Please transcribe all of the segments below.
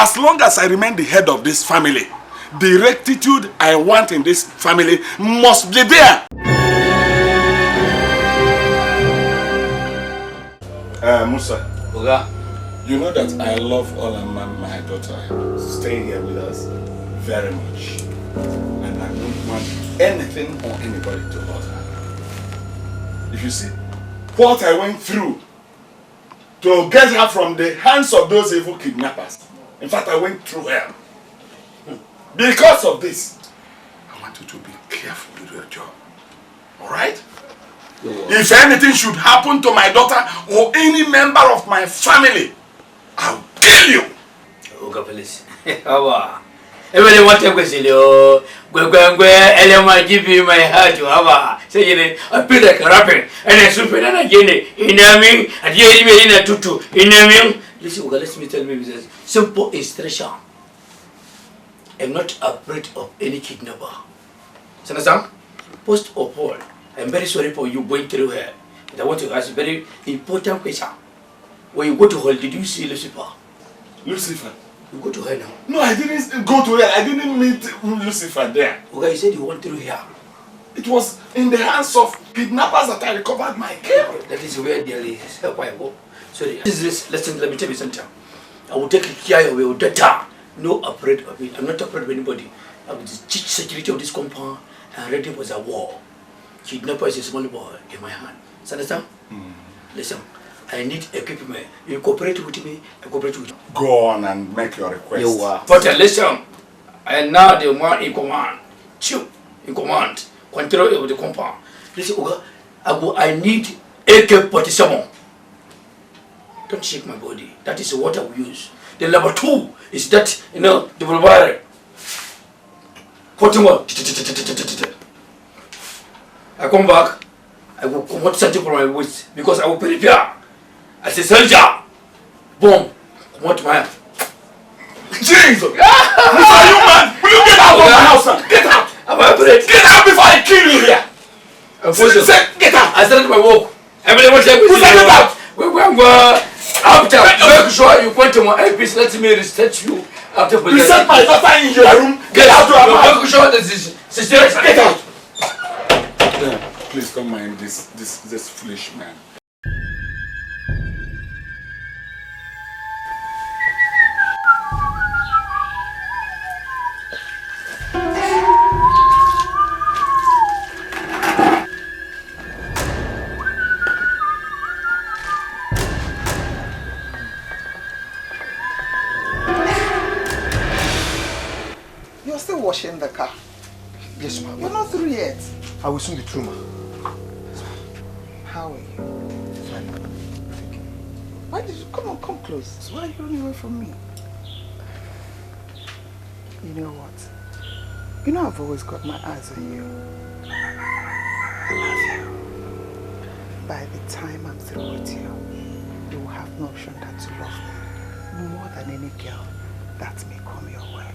as long as I remain the head of this family, the rectitude I want in this family must be there. Musa. Oga. You know that I love Olama, my daughter, staying here with us very much. And I don't want anything or anybody to hurt her. If you see what I went through to get her from the hands of those evil kidnappers, in fact, I went through hell. Because of this, I want you to be careful with your job. Alright? If anything should happen to my daughter or any member of my family, I'll kill you. Oga, please. Everybody want to go. I'll give you my heart. Say it. I feel like rapping. And I super and again. In a mean, and you in a tutu. In a mean. Listen, Oga, let me tell you this simple instruction. I'm not afraid of any kidnapper. Understand? First of all, I'm very sorry for you going through here. But I want to ask a very important question. When you go to hell, did you see Lucifer? Lucifer? You go to hell now? No, I didn't go to hell. I didn't meet Lucifer there. Okay, you said you went through here. It was in the hands of kidnappers that I recovered my girl. That is where there is help I go. Sorry. Listen, let me tell you something. I will take care of your daughter. No afraid of it. I'm not afraid of anybody. I will teach security of this compound and ready for the war. Kidnapper is a small boy in my hand. Understand? Listen, I need equipment. You cooperate with me, I cooperate with you. Go on and make your request. You are. But listen, I am now the one in command. Chief in command. Control of the compound. Listen, Oga, I need AK-47. Don't shake my body. That is what I will use. The number 2 is that, the revolver. 41. I come back, I will come out something from my waist because I will prepare as a soldier. Boom. Come out my hand. Jesus! Are you mad? Will you get out of my house, sir? Get out! I'm afraid. Get out before I kill you here! Get out! I started my walk. Everyone said, who said get out? I'm going after. Make sure you point to my earpiece. Let me research you after. You set my daughter in your room. Get out of my house. Make sure this is serious. Get out! Please don't mind this foolish man. You're still washing the car? Yes, ma'am. You're not through yet. I will soon be through, ma'am. How are you? Fine. Why did you come close? Why are you running away from me? You know what? You know I've always got my eyes on you. I love you. By the time I'm through with you, you will have no option than to love me more than any girl that may come your way.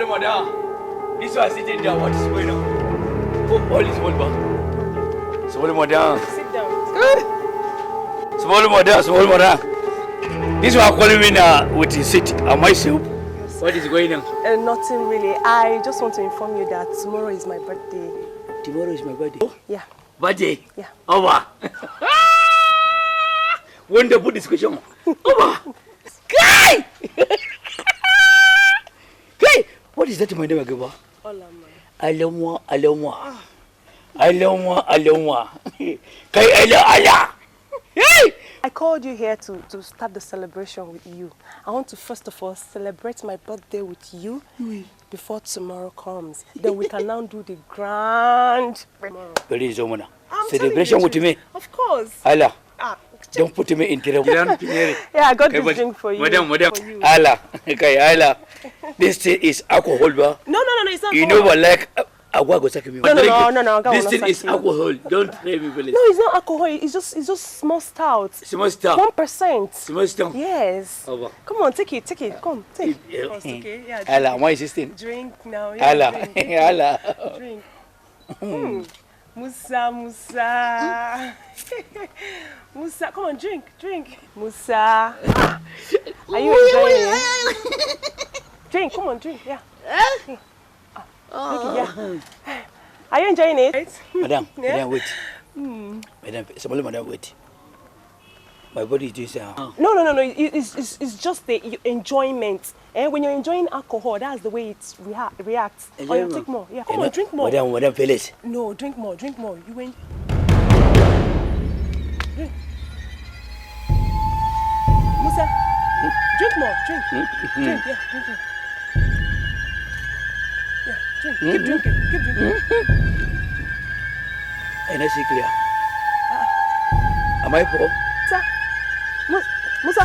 Madan. This one sitting down. What is going on? All is one back. Small Madan. Sit down. Good. Small Madan. This one calling me now with his seat. Am I soup? What is going on? Nothing really. I just want to inform you that tomorrow is my birthday. Tomorrow is my birthday. Yeah. Birthday? Yeah. Over. Wonderful discussion. Over. Kai! Kai! What is that in my name again? Alomwa. Kai ala. Hey! I called you here to start the celebration with you. I want to first of all celebrate my birthday with you before tomorrow comes. Then we can now do the grand tomorrow. Celebration with me? Of course. Allah. Don't put me in trouble. Yeah, I got this drink for you. Madam. Allah. Okay, Allah. This thing is alcohol, ba? No, it's not. You know what, like, no. This thing is alcohol. Don't try me, please. No, it's not alcohol. It's just small stout. Small stout. 1%. Small stout. Yes. Oh, come on, take it. Come, take. Okay. Yeah. Allah, my sister. Drink now. Yeah, Allah. drink. Allah. Drink. Musa. Musa, come on, drink. Musa. Are you enjoying it? Drink, come on, drink. Yeah. Drink it, yeah. Are you enjoying it? Madam, wait. Madam, wait. My body is doing something. No. It's just the enjoyment. And when you're enjoying alcohol, that's the way it reacts. Or you take more. Yeah, come on, drink more. Madam, please. No, drink more. You went. Drink. Musa, drink more. Drink. Yeah, drink. Yeah, drink. Keep drinking. And I see clear. Am I poor? Musa.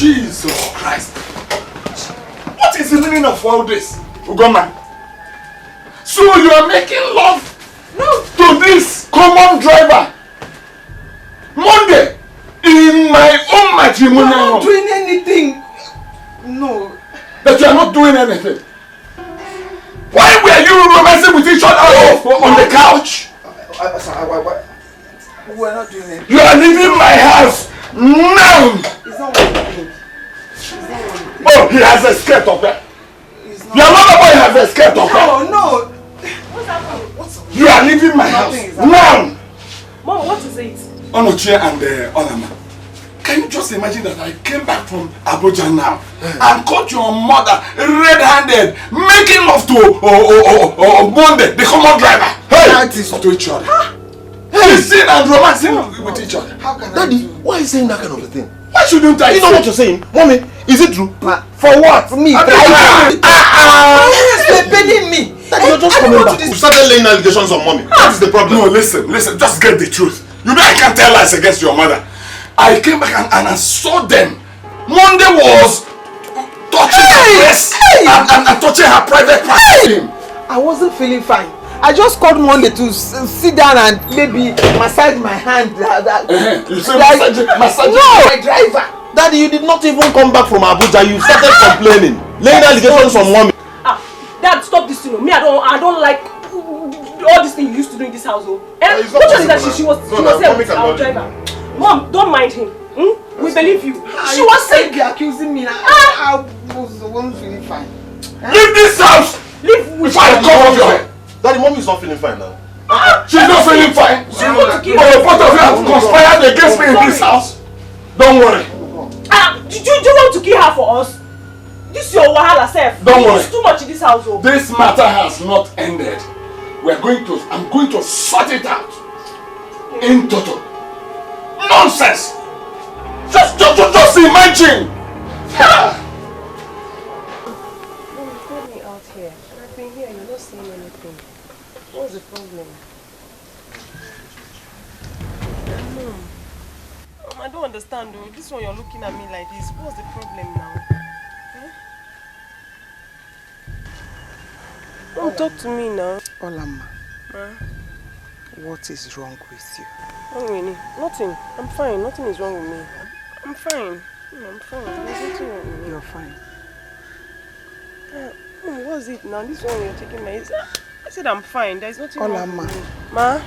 Jesus Christ! What is the meaning of all this, Ugoma? So you are making love to this common driver Monday in my own matrimonial home? I'm not doing anything. No. That you are not doing anything? Why were you romancing with each other on the couch? We're not doing anything. You are leaving my house now! It's not what you think. Oh, he has a skirt of that. Your mother boy has a skirt of that. No. What's happening? You are leaving my house now! Mom, what is it? Onochie and Olama. Can you just imagine that I came back from Abuja now and caught your mother red-handed making love to Monday, the common driver? Hey! To each other. Kissing and romancing with each other. How can Daddy, why are you saying that kind of a thing? Why shouldn't I? You know what you're saying? Mommy, is it true? For what? For me. You're begging me. Daddy, you're just coming back. You started laying allegations on mommy. What is the problem? No, listen, just get the truth. You know I can't tell lies against your mother. I came back and I saw them. Monday was touching her breast and touching her private part. I wasn't feeling fine. I just called Monday to sit down and maybe massage my hand. You said massage my driver. Daddy, you did not even come back from Abuja. You started complaining, laying allegations on mommy. Dad, stop this thing. Me, I don't like all this thing you used to do in this house. What was it that she was saying with our driver? Mom, don't mind him. We believe you. She was saying you're accusing me. I wasn't feeling fine. Leave this house! Leave before I come off your head. Daddy, mommy is not feeling fine now. She's not feeling fine. But the both of you have conspired against me in this house. Don't worry. Do you want to kill her for us? This is your wahala self. Don't worry. It's too much in this house. This matter has not ended. I'm going to sort it out. In total. Nonsense! Just imagine! You called me out here. I've been here, you're not saying anything. What's the problem? I don't understand though. This one you're looking at me like this. What's the problem now? Don't talk to me now. Olama, what is wrong with you? Oh, really? Nothing. I'm fine. Nothing is wrong with me. I'm fine. I'm fine. There's nothing wrong with me. You're fine. What's it now? This one you're taking my... I said I'm fine. There's nothing wrong with me. Ma,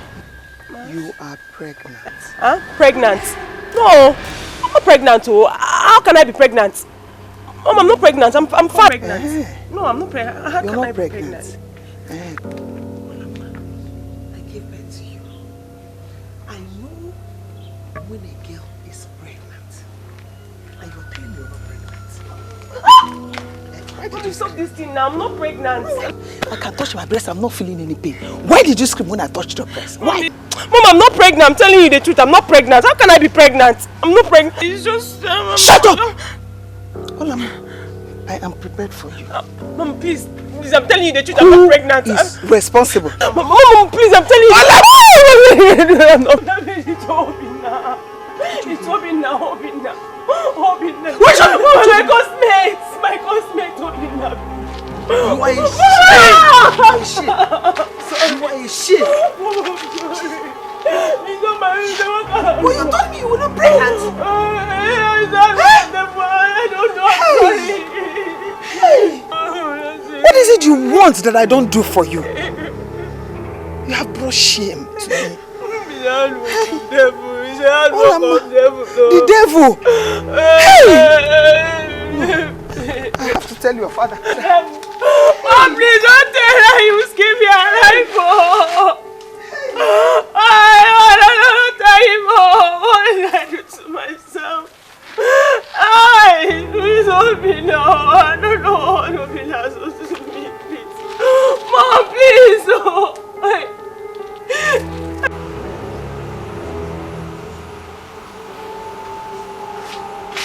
you are pregnant. Huh? Pregnant? No, I'm not pregnant. Oh. How can I be pregnant? Mom, I'm not pregnant. I'm fine. Pregnant. No, I'm not pregnant. How can I be pregnant? I gave birth to you. I know when a girl is pregnant. And you're telling me you're not pregnant. Why did you stop this thing now? I'm not pregnant. I can touch my breast. I'm not feeling any pain. Why did you scream when I touched your breast? Why? Mom, I'm not pregnant. I'm telling you the truth. I'm not pregnant. How can I be pregnant? I'm not pregnant. It's just... Shut up! Olama, I am prepared for you. Mom, please. Please, I'm telling you the truth. I'm not pregnant. Who is responsible? Mom, please, I'm telling you. It's Obina. Where's my cosmate? My cosmate, Obina. You are a shit. You are a shit. Well, you told me you were not pregnant. I don't know. Hey. What is it you want that I don't do for you? You have brought shame to me. The devil. Hey! I have to tell your father. Mom, please don't tell her you give me a life. I don't tell him. What did I do to myself? Please hold me now. I don't know what will be supposed to me, please. Mom, please.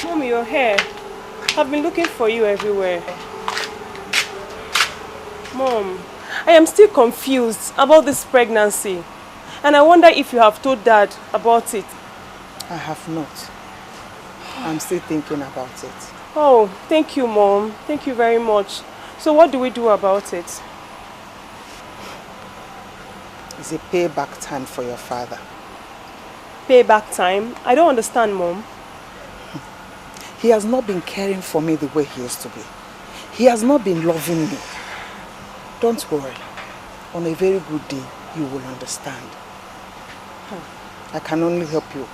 Mommy, your hair. I've been looking for you everywhere. Mom, I am still confused about this pregnancy. And I wonder if you have told Dad about it. I have not. I'm still thinking about it. Oh, thank you, Mom. Thank you very much. So what do we do about it? It's a payback time for your father. Payback time? I don't understand, Mom. He has not been caring for me the way he used to be. He has not been loving me. Don't worry. On a very good day, you will understand. I can only help you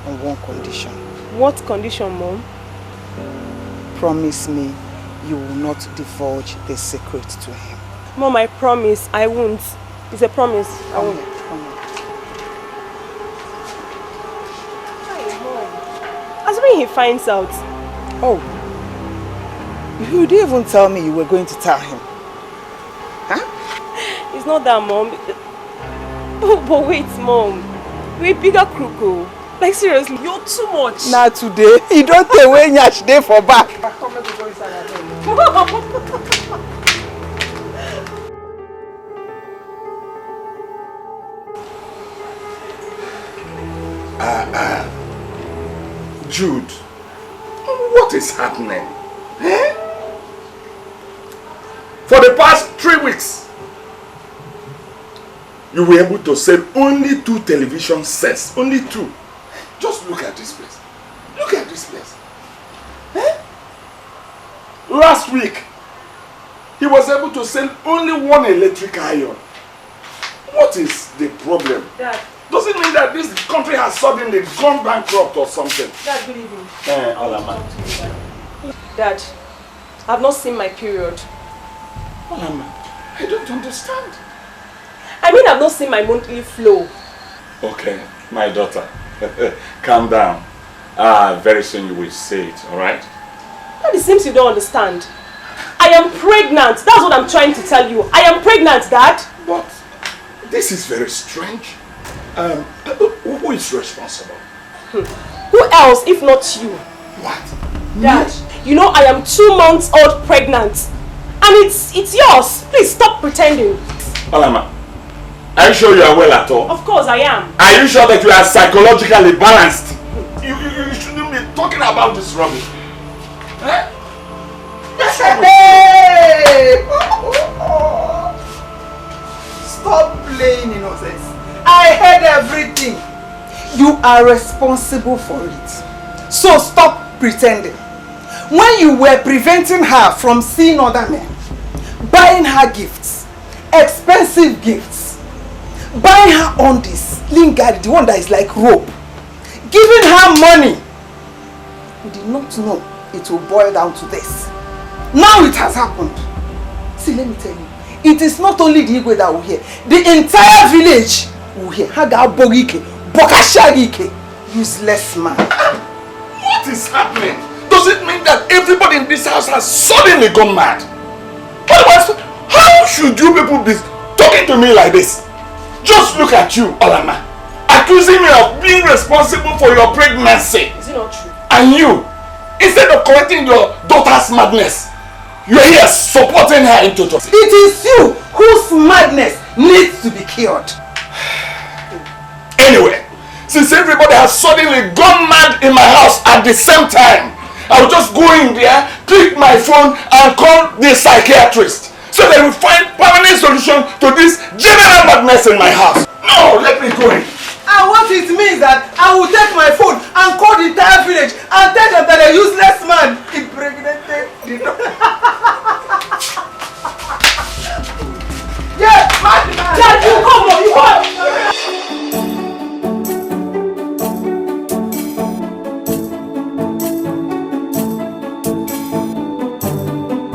on one condition. What condition, Mom? Promise me you will not divulge the secret to him. Mom, I promise I won't. It's a promise. I won't. Assuming he finds out. Oh. You didn't even tell me you were going to tell him. Huh? It's not that, Mom. But wait, Mom. You're a bigger crook. Like seriously, you're too much. Now today, you don't take away Nyash day for back. Jude, what is happening? Eh? For the past 3 weeks, you were able to sell only 2 television sets. Only 2. Just look at this place. Look at this place. Eh? Last week, he was able to sell only 1 electric iron. What is the problem? Dad. Does it mean that this country has suddenly gone bankrupt or something? Dad, good evening. Olama. Dad, I've not seen my period. Olama, I don't understand. I mean, I've not seen my monthly flow. Okay, my daughter, calm down. Very soon you will see it, alright? Dad, it seems you don't understand. I am pregnant. That's what I'm trying to tell you. I am pregnant, Dad. But this is very strange. Who is responsible? Who else if not you? What? Dad, you know I am 2 months old pregnant. And it's yours. Please stop pretending. Olama, are you sure you are well at all? Of course I am. Are you sure that you are psychologically balanced? You shouldn't be talking about this rubbish. Eh? Hey! Stop playing innocence. I heard everything. You are responsible for it. So stop pretending. When you were preventing her from seeing other men, buying her gifts, expensive gifts, buying her undies, lingard, the one that is like rope, giving her money, you did not know it will boil down to this. Now it has happened. See, let me tell you, it is not only the Igwe that will hear. The entire village will hear. Haga Bogike, Bokashagike, useless man. What is happening? Does it mean that everybody in this house has suddenly gone mad? Otherwise, how should you people be talking to me like this? Just look at you, Olama, accusing me of being responsible for your pregnancy. Is it not true? And you, instead of correcting your daughter's madness, you are here supporting her into it. It is you whose madness needs to be cured. Anyway, since everybody has suddenly gone mad in my house at the same time, I'll just go in there, pick my phone and call the psychiatrist so they will find permanent solution to this general madness in my house. No, let me go in. And what it means that I will take my phone and call the entire village and tell them that a useless